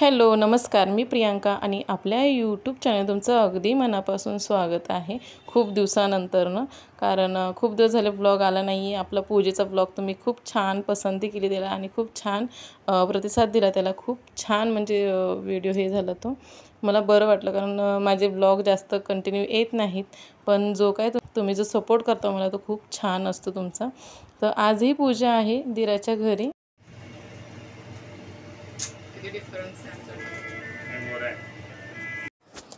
Hello नमस्कार, मी प्रियांका आणि आपल्या यूट्यूब चॅनल तुमचं अगदी मनापासून स्वागत आहे खूप दिवसानंतरनं. कारण खूप दिवस झाले ब्लॉग आला नाही आहे. आपला पूजेचा ब्लॉग तुम्ही खूप छान पसंती केली त्याला आणि खूप छान प्रतिसाद दिला त्याला. खूप छान म्हणजे व्हिडिओ हे झाला तो. मला बरं वाटलं कारण माझे ब्लॉग जास्त कंटिन्यू येत नाहीत. पण जो काय तुम्ही जो सपोर्ट करता मला तो खूप छान असतो तुमचा. तर आजही पूजा आहे दिराच्या घरी.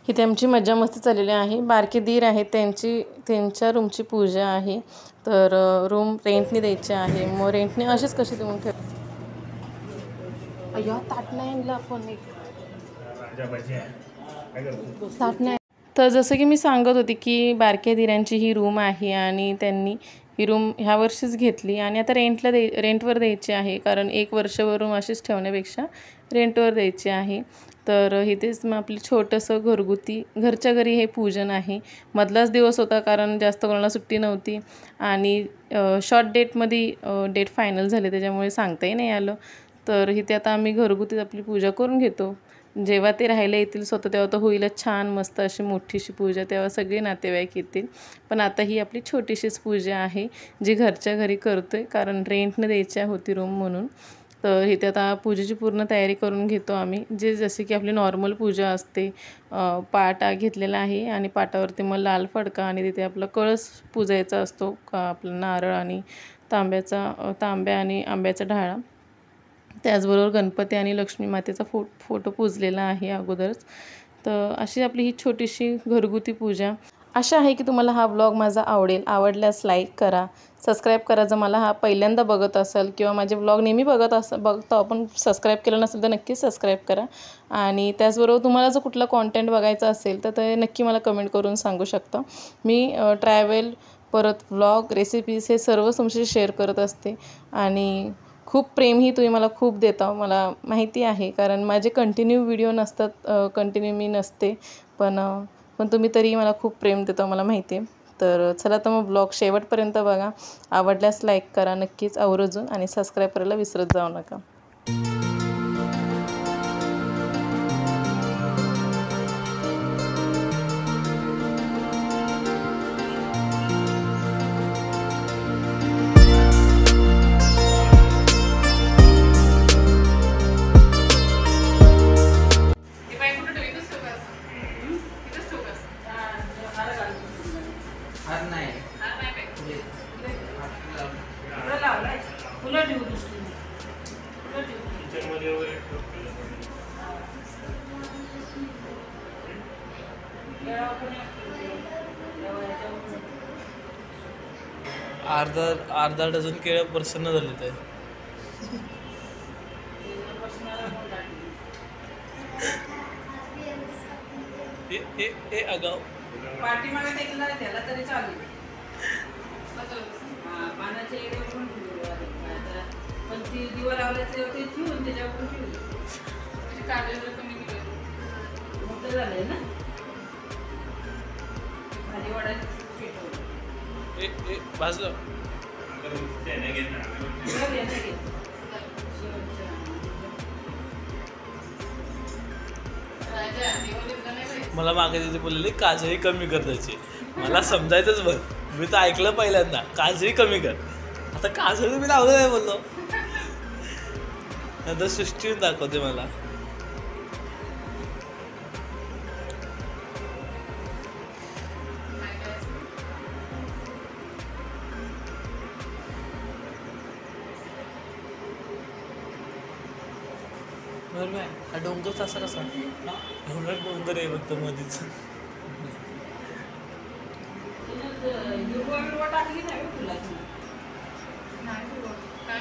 इथे आमची मज्जा मस्ती चाललेली आहे. बारके दीर आहेत त्यांच्या रूमची पूजा आहे. तर रूम रेंटने द्यायचे आहे. मग रेंटने असेच कसे देऊन ठेव. अय्या ताट नाही आणलं आपण एक ताट नाही. तर जसं की मी सांगत होती की बारक्या दिरांची ही रूम आहे आणि त्यांनी ही रूम ह्या वर्षीच घेतली आणि आता रेंटवर द्यायची आहे. कारण 1 वर्षभर रूम अशीच ठेवण्यापेक्षा रेंटवर द्यायची आहे. तर इथेच मग आपलं छोटंसं घरगुती घरच्या घरी हे पूजन आहे. मधलाच दिवस होता कारण जास्त कोणाला सुट्टी नव्हती आणि शॉर्ट डेटमध्ये डेट फायनल झाले त्याच्यामुळे सांगताही नाही आलं. तर इथे आता आम्ही घरगुतीच आपली पूजा करून घेतो. जेव्हा ते राहायला येतील स्वतः तेव्हा तर होईलच छान मस्त अशी मोठीशी पूजा. तेव्हा सगळे नातेवाईक येतील. पण आता ही आपली छोटीशीच पूजा आहे जी घरच्या घरी करतो आहे कारण रेंटने द्यायची होती रूम म्हणून. तर इथे आता पूजेची पूर्ण तयारी करून घेतो आम्ही. जसे की आपली नॉर्मल पूजा असते. पाट घेतलेला आहे आणि पाटावरती मग लाल फडका आणि तिथे आपला कळस पूजायचा असतो. आपला नारळ आणि तांब्या आणि आंब्याचा ढाळा. त्याचबरोबर गणपती आणि लक्ष्मी मातेचा फोटो पूजलेला आहे अगोदरच. तर अशी आपली ही छोटीशी घरगुती पूजा. आशा आहे की तुम्हाला हा ब्लॉग माझा आवडेल. आवडल्यास लाईक करा, सबस्क्राईब करा. जर मला हा पहिल्यांदा बघत असाल किंवा माझे ब्लॉग नेहमी बघतो आपण सबस्क्राईब केलं नसेल तर नक्कीच सबस्क्राईब करा. आणि त्याचबरोबर तुम्हाला जर कुठला कॉन्टेंट बघायचा असेल तर ते नक्की मला कमेंट करून सांगू शकता. मी ट्रॅव्हल परत व्लॉग रेसिपीज हे सर्व तुमच्याशी शेअर करत असते आणि खूप प्रेमही तुम्ही मला खूप देता मला माहिती आहे. कारण माझे कंटिन्यू व्हिडिओ नसतात, कंटिन्यू मी नसते. पण तुम्ही तरी मला खूप प्रेम देता मला माहिती आहे. तर चला तर मग ब्लॉग शेवटपर्यंत बघा. आवडल्यास लाईक करा नक्कीच आवर्जून आणि सबस्क्राईब करायला विसरत जाऊ नका. अर्धा डझन केळं प्रसन्न झाले ते. आगाव पाठीमागे टेकला त्याला तरी चालेल. पानाचे पण ती दिवा लावल्याचे ते ठेवून त्याच्यावर ठेवली काढलेलं कमी मोठं झालंय ना भाजी वाढायची भाजलं. मला मागे तिथे बोललेली काजळी कमी कर त्याची. मला समजायचंच बघ. मी तर ऐकलं पहिल्यांदा काजळी कमी कर. आता काजळी मी लावलं नाही बोललो. नंतर सृष्टी दाखवते मला. बरोबर आहे. हा डोंगरच असा कसा एवढा डोंगर आहे फक्त मध्येच. टाकली नाही तुला काय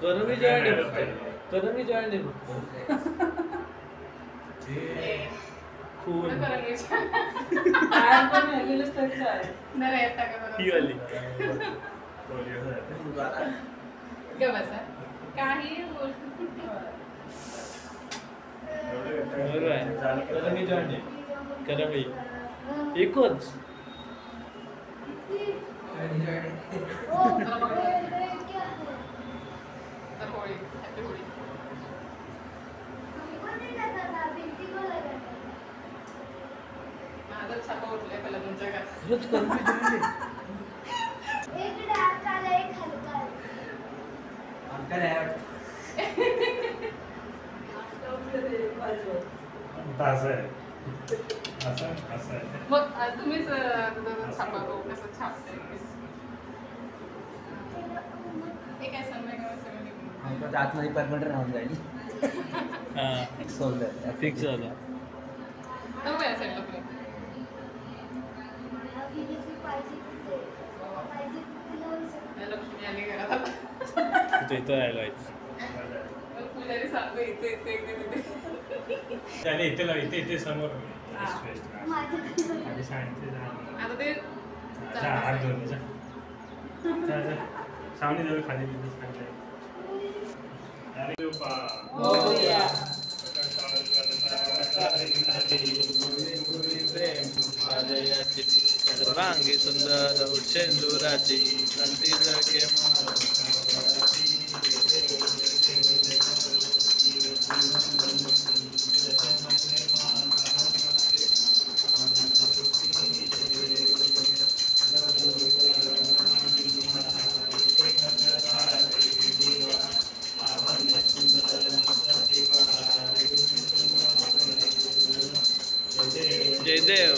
करमी जॉईंट आहे करमी जॉईंट आहे खून ही वाली काही करमी जॉईंट आहे करमी एकच खरंच करमी जॉईंट मग तुम्हीच छापा कसं छापते हे काय सगळं आतमध्ये परमनंट राहून जाईल फिक्स झालं या साईडला प्लेट लक्ष्मी आली घरात तू इथं राहिलो आहे पुजारी सांगतो इथे इथे इथे तिथे त्याने इथे समोर आता ते हात धुवून सावनी जवळ खाली सर्वांगी सुंदर उच्छेंदुराची कंठी जळके जयदेव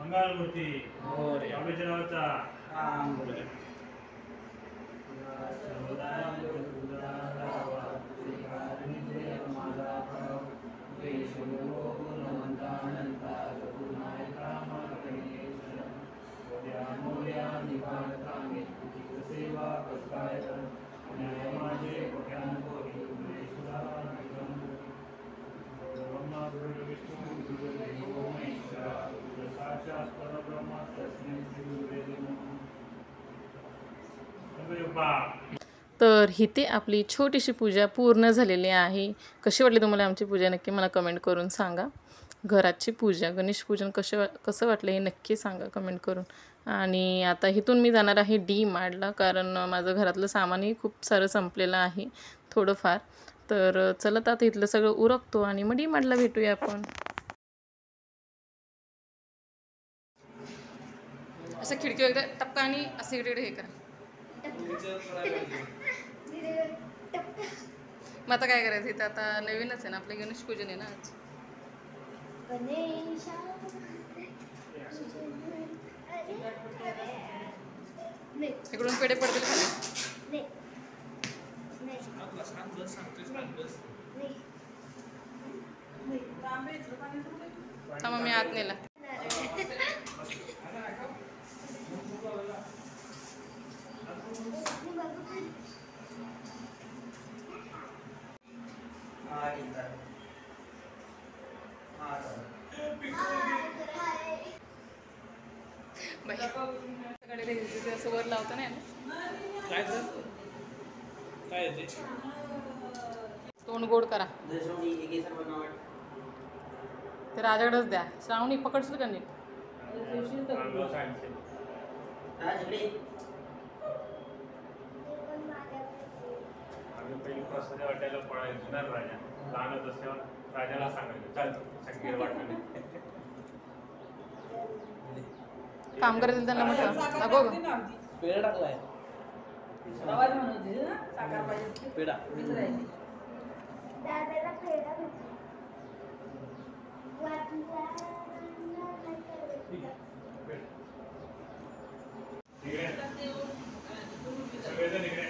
मंगलमूर्ती तर इथे आपली छोटीशी पूजा पूर्ण झालेली आहे. कशी वाटली तुम्हाला आमची पूजा नक्की मला कमेंट करून सांगा. घराची पूजा गणेश पूजन कसं वाटलं हे नक्की सांगा कमेंट करून. आणि आता इथून मी जाणार आहे डी मार्टला, कारण माझं घरातलं सामानही खूप सारं संपलेलं आहे थोडंफार. तर चलत आता इथलं सगळं उरकतो आणि मग डी मार्टला भेटूया आपण. असं खिडकी एकदा टप्पा आणि असं इकडे हे करा. मग आता काय करायचं इथं, आता नवीनच आहे ना आपलं गणेश पूजन आहे ना आज. इकडून पेढे पडतील खाली. थांबा मी आत नेला. असं वर लावतं नाही ना. काय तर काय ते तोंड गोड करा. ते राजाकडेच द्या. श्रावणी पकडशील का नीट. आम्ही पहिली प्रसाद वाटायला पळायचो ना राजा. लहान होत असल्यावर राजाला सांगायचं चल संगीत वाटायला. काम करायचं त्यांना म्हटलं दाखव ग. पेढा टाकलाय. पेढा सगळेजण इकडे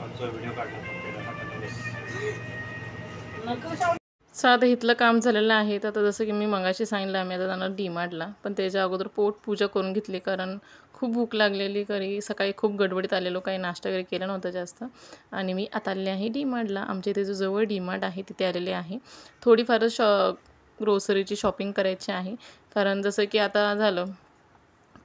आमचा व्हिडिओ काढला. आता इथलं काम झालेलं आहे. तर आता जसं की मी मगाशी सांगितलं आम्ही आता जाणार डीमार्टला. पण त्याच्या अगोदर पोट पूजा करून घेतली कारण खूप भूक लागलेली. घरी सकाळी खूप गडबडीत आलेलो, काही नाश्ता वगैरे केला नव्हता जास्त. आणि मी आता आलेले आहे डीमार्टला. आमच्या इथे जो जवळ डीमार्ट आहे तिथे आलेले आहे. थोडीफारच ग्रोसरीची शॉपिंग करायची आहे. कारण जसं की आता झालं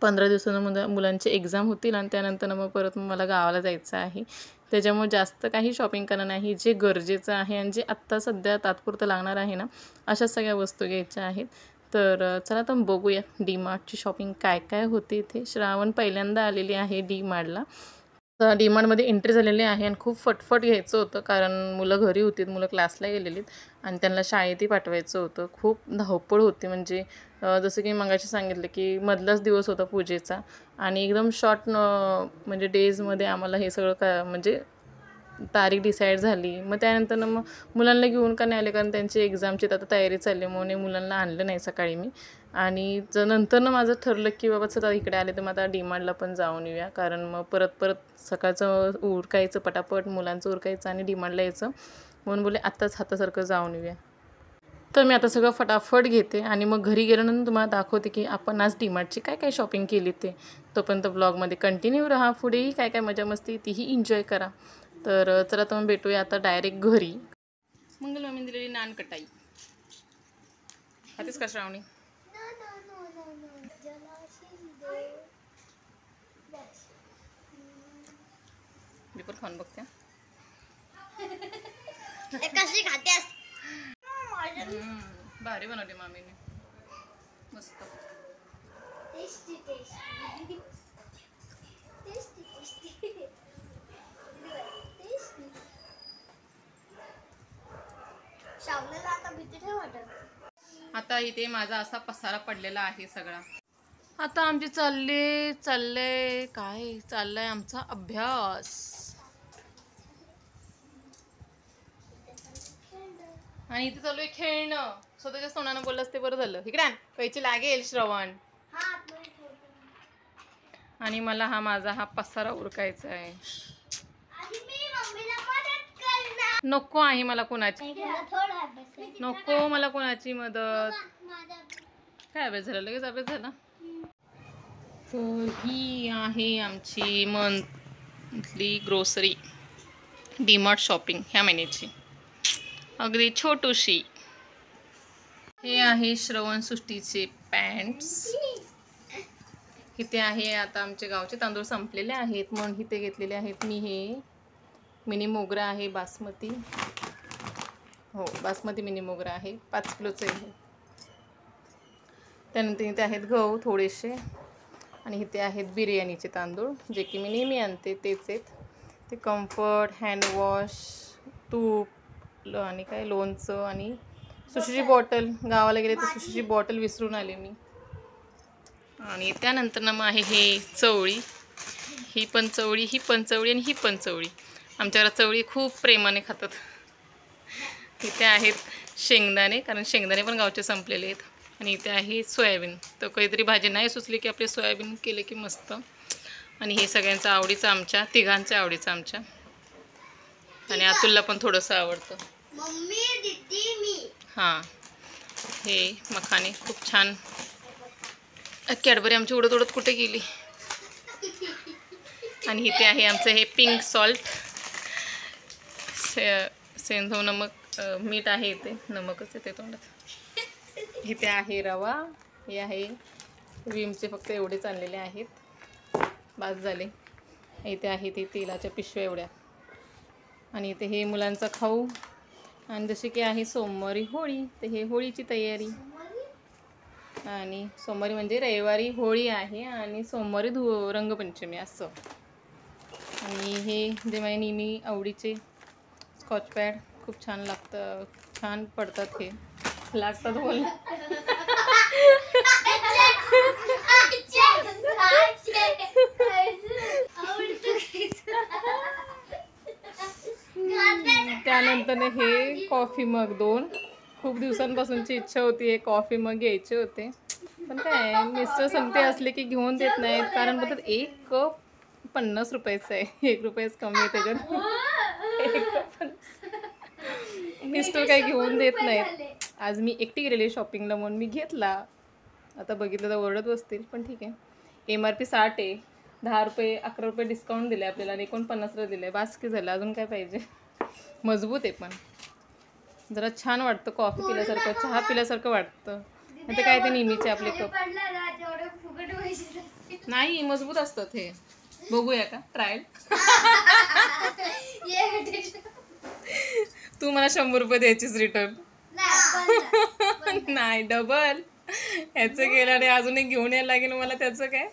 15 दिवसांना मुलांचे एक्झाम होतील आणि त्यानंतर मग परत मला गावाला जायचं आहे. त्याच्यामुळे जास्त काही शॉपिंग करणं नाही. जे गरजेचं आहे आणि जे आत्ता सध्या तात्पुरतं लागणार आहे ना, अशाच सगळ्या वस्तू घ्यायच्या आहेत. तर चला तर बघूया डीमार्टची शॉपिंग काय काय होते इथे. श्रावण पहिल्यांदा आलेली आहे डीमार्टला. तर डीमार्टमध्ये एंट्री झालेली आहे आणि खूप फटफट घ्यायचं होतं कारण मुलं घरी होती, मुलं क्लासला गेलेलीत आणि त्यांना शाळेतही पाठवायचं होतं. खूप धावपळ होती. म्हणजे जसं की मगाशी सांगितलं की मधलाच दिवस होता पूजेचा आणि एकदम शॉर्ट म्हणजे डेजमध्ये आम्हाला हे सगळं म्हणजे तारीख डिसाईड झाली. मग त्यानंतर मग मुलांना घेऊन का नाही आले कारण त्यांची एक्झामची आता तयारी चालली म्हणून मुलांना आणलं नाही सकाळी मी. आणि नंतर माझं ठरलं की बाबा चला इकडे आले तर मग आता डीमार्टला पण जाऊन येऊया कारण मग परत सकाळचं उरकायचं पटापट, मुलांचं उरकायचं आणि डीमार्टला यायचं म्हणून बोलले आत्ताच हातासारखं जाऊन येऊया. तर मी आता सगळं फटाफट घेते आणि मग घरी गेल्यानंतर तुम्हाला दाखवते की आपण आज डीमार्टची काय काय शॉपिंग केली ते. तोपर्यंत ब्लॉगमध्ये कंटिन्यू राहा. पुढेही काय काय मजा मस्ती तीही एन्जॉय करा. तर चला तर मग भेटूया आता डायरेक्ट घरी. मंगल मामीने दिलेली नानकटाई खातेस का श्रावणी? मी पण खाऊन बघते. कशी खातेस? भारी बनवली मामीने, मस्त. Tasty tasty tasty tasty. शावलेला आता भीती नाही वाटत. आता इथे माझा असा पसारा पडलेला आहे सगळा. आता आमचे चाललंय काय चाललंय आमचा अभ्यास. आणि इथे चालू आहे खेळणं. स्वतःच्याच तोंडानं बोललास ते बरं झालं. इकडे कैची लागेल श्रवण. आणि मला माझा हा पसारा उरकायचा आहे. नको आहे मला कोणाची, नको मला कोणाची मदत. काय अभ्यास झाला? लगेच अभ्यास झाला. तर ही आहे आमची मंथली ग्रोसरी डीमार्ट शॉपिंग ह्या महिन्याची, अगदी छोटूशी. हे आहे श्रवण सृष्टीचे पॅन्ट्स. इथे आहे आता आमचे गावचे तांदूळ संपलेले आहेत म्हणून इथे घेतलेले आहेत मी. हे मिनी मोगरा आहे बासमती. हो बासमती मिनी मोगरा आहे, 5 किलोचं आहे. त्यानंतर इथे आहेत गहू थोडेसे आणि इथे आहेत बिर्याणीचे तांदूळ जे की मी नेहमी आणते तेच आहेत. ते कम्फर्ट, हँडवॉश, तूप आणि काय लोणचं आणि सुशीची बॉटल. गावाला गेले तर सुशीची बॉटल विसरून आले मी. आणि त्यानंतर मग आहे हे चवळी. ही पण चवळी, ही पण चवळी आणि ही पण चवळी. आमच्या घरात चवळी खूप प्रेमाने खातात. इथे आहेत शेंगदाणे, कारण शेंगदाणे पण गावचे संपलेले आहेत. आणि इथे आहे सोयाबीन. तर काहीतरी भाजी नाही सुचली की आपले सोयाबीन केले की मस्त. आणि हे सगळ्यांचं आवडीचं आमच्या, तिघांच्या आवडीचं आमच्या. आणि अतुलला पण थोडंसं आवडतं. मम्मी दीदी मी. हां, हे मखाने खूप छान. कॅडबरी आमची उडत उडत कुठे गेली. आणि इथे आहे आमचं हे पिंक सॉल्ट, सेंधव नमक, मीठ आहे इथे, नमकच येते तोंडात. इथे आहे रवा, हे आहे विमचे फक्त एवढेच आणलेले आहेत, बास झाले. इथे आहे ते तेलाच्या पिशव्या एवढ्या. आणि इथे हे मुलांचा खाऊ. आणि जसे की आहे सोमवारी होळी, तर हे होळीची तयारी. आणि सोमवारी म्हणजे रविवारी होळी आहे आणि सोमवारी रंगपंचमी असं. आणि हे जे माझ्या नेहमी आवडीचे स्कॉच पॅड, खूप छान लागतं, छान पडतात. हे लागतात बोल. त्यानंतर हे कॉफी मग 2. खूप दिवसांपासूनची इच्छा होती हे कॉफी मग घ्यायचे होते, पण काय मिस्टर संगते असले की घेऊन देत नाहीत. कारण बोलतात एक कप 50 रुपयाचा आहे, 1 रुपयाच कमी आहे त्याच्यात. मिस्टर काही घेऊन देत नाहीत. आज मी एकटी गेलेली शॉपिंगला म्हणून मी घेतला. आता बघितलं तर ओरडत बसतील, पण ठीक आहे. MRP 60 आहे, 10 रुपये 11 रुपये डिस्काउंट दिले आपल्याला आणि 49ला दिलं आहे. बास की झालं, अजून काय पाहिजे. मजबूत आहे, पण जरा छान वाटतं, कॉफी पिल्यासारखं, चहा पिल्यासारखं वाटतं. आता काय ते नेहमीचे आपले कप नाही, मजबूत असतात हे. बघूया का ट्रायल. तू मला 100 रुपये द्यायचीच रिटर्न. नाही, डबल. ह्याचं गेलं आणि अजून एक घेऊन यायला लागेल मला. त्याचं काय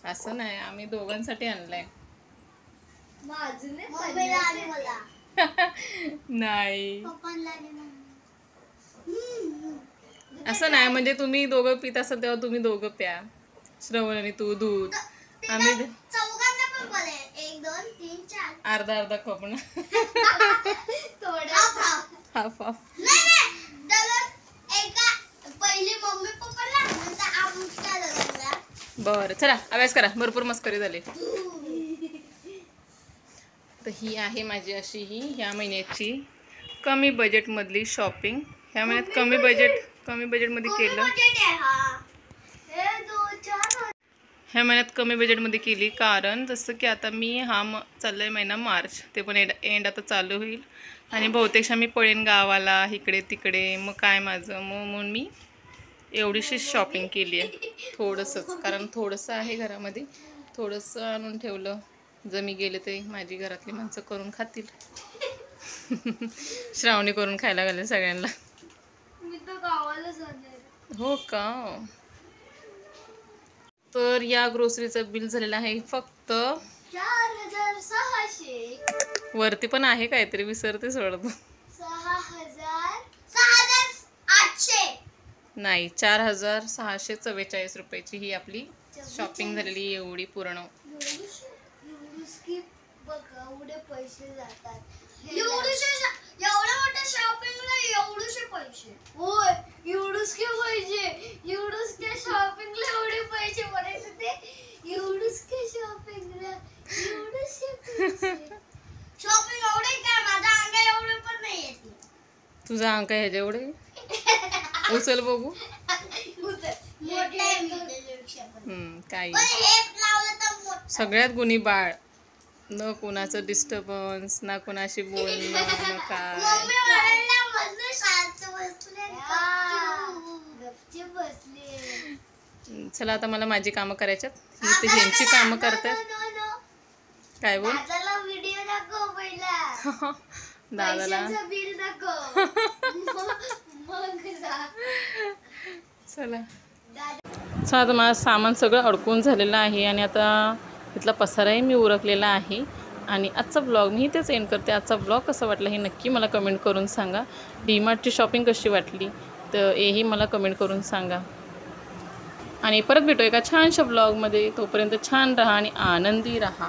असं नाही, आम्ही दोघांसाठी आणलंय. नाही असं नाही, म्हणजे तुम्ही दोघं पित असाल तेव्हा तुम्ही दोघं प्या, श्रवण आणि तू दूध. आम्ही अर्धा अर्धा कप ना. Half half. बरं, चला अभ्यास करा, भरपूर मस्करी झाली. तर ही आहे माझी अशी ही ह्या महिन्याची कमी बजेटमधली शॉपिंग. ह्या महिन्यात कमी बजेटमध्ये केलं. ह्या महिन्यात कमी बजेटमध्ये केली, कारण जसं की आता मी चाललं आहे महिना मार्च, ते पण एंड आता चालू होईल. आणि बहुतेकशा मी पळेन गावाला, इकडे तिकडे. मग काय माझं, म्हणून मी एवढीशी शॉपिंग केली आहे. थोडंसंच, कारण थोडंसं आहे घरामध्ये, थोडंसं आणून ठेवलं. जर मी गेले ते माझी घरातली माणसं करून खातील. श्रावणी करून खायला घालेल सगळ्यांना. हो का. तर या ग्रोसरीचं बिल झालेलं आहे फक्त 4600. वरती पण आहे काहीतरी, विसरते सोडतो. 6800 नाही, 4644 रुपयाची ही आपली शॉपिंग झालेली एवढी पूर्ण. एवढे पैसे जातात, एवढ्या मोठ्या शॉपिंगला एवढेशे पैसे. होय, एवढूसके पैसे, एवढूसके शॉपिंगला एवढे पैसे म्हणायचे ते. एवढूसके शॉपिंगला एवढेशे पैसे. शॉपिंग एवढे काय, माझा अंग एवढे पण नाही येते. तुझा अंक ह्याच्या एवढे उचल बघू. काय सगळ्यात गुणी बाळ, न कोणाचं डिस्टर्बन्स, ना कोणाशी बोलणं, न काय. चला आता मला माझी कामं करायच्यात, इथे ह्यांची कामं करतात. काय बोल. दादाला चला आता माझं सामान सगळं अडकून झालेलं आहे आणि आता इथला पसाराही मी उरकलेला आहे. आणि आजचा ब्लॉग मी इथेच एंड करते. आजचा ब्लॉग कसा वाटला हे नक्की मला कमेंट करून सांगा. डीमार्टची शॉपिंग कशी वाटली तर हेही मला कमेंट करून सांगा. आणि परत भेटू एका छानशा ब्लॉगमध्ये. तोपर्यंत छान राहा आणि आनंदी राहा.